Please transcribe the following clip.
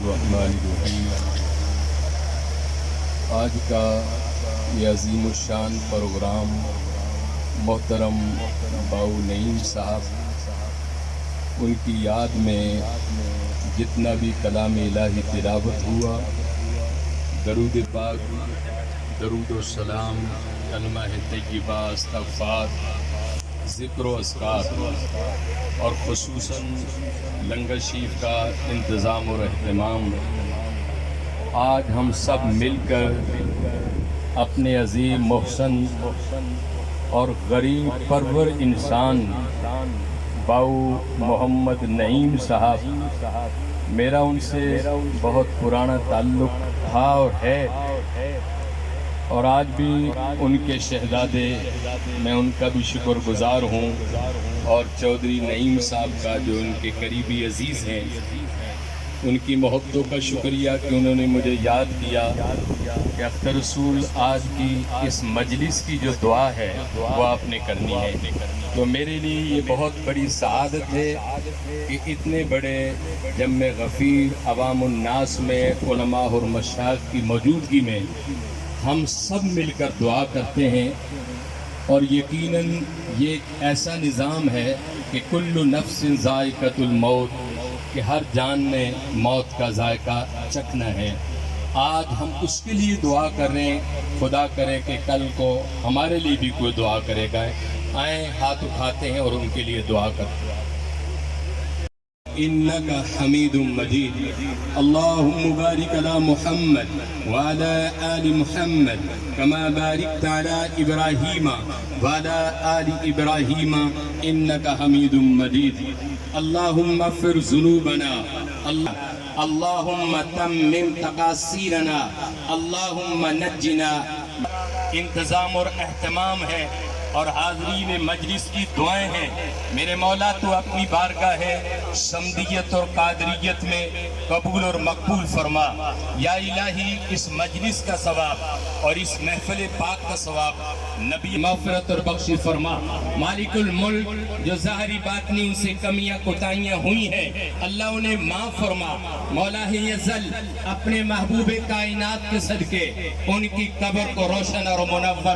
الرحمن الرحیم۔ آج کا یہ عظیم الشان پروگرام محترم باؤ نعیم صاحب ان کی یاد میں جتنا بھی کلام الہی تلاوت ہوا، درود پاک، درود و سلام، کلمہ طیبہ، استغفار، ذکر و اذکار اور خصوصاً لنگر شریف کا انتظام اور اہتمام، آج ہم سب مل کر اپنے عظیم محسن اور غریب پرور انسان باؤ محمد نعیم صاحب، میرا ان سے بہت پرانا تعلق تھا اور ہے، اور آج بھی ان کے شہزادے میں ان کا بھی شکر گزار ہوں، اور چودھری نعیم صاحب کا جو ان کے قریبی عزیز ہیں، ان کی محبتوں کا شکریہ کہ انہوں نے مجھے یاد کیا کہ اختر رسول آج کی اس مجلس کی جو دعا ہے وہ آپ نے کرنی ہے۔ تو میرے لیے یہ بہت بڑی سعادت ہے کہ اتنے بڑے جمع غفیر عوام الناس میں علماء اور مشائخ کی موجودگی میں ہم سب مل کر دعا کرتے ہیں، اور یقیناً یہ ایک ایسا نظام ہے کہ کل نفس ذائقۃ الموت، کہ ہر جان نے موت کا ذائقہ چکھنا ہے۔ آج ہم اس کے لیے دعا کر رہے ہیں، خدا کرے کہ کل کو ہمارے لیے بھی کوئی دعا کرے گا۔ آئیں ہاتھ اٹھاتے ہیں اور ان کے لیے دعا کرتے ہیں۔ انک حمید مجید، اللہم بارک علی محمد وعلی آل محمد کما بارکت علی ابراہیم وعلی آل ابراہیم انک حمید مجید۔ اللہم اغفر ذنوبنا، اللہم تمم تقاصیرنا، اللہم نجنا۔ انتظام اور اہتمام ہے اور حاضرین مجلس کی دعائیں ہیں۔ میرے مولا تو اپنی بارگاہ ہے سمدیت اور قادریت میں قبول اور مقبول فرما۔ یا الہی اس مجلس کا ثواب اور اس محفل پاک کا ثواب نبی مغفرت اور بخش فرما۔ مالک الملک جو ظاہری باطنی ان سے کمیاں کوتاہیاں ہوئی ہیں، اللہ انہیں معاف فرما۔ مولا ازل اپنے محبوب کائنات کے صدقے ان کی قبر کو روشن اور منور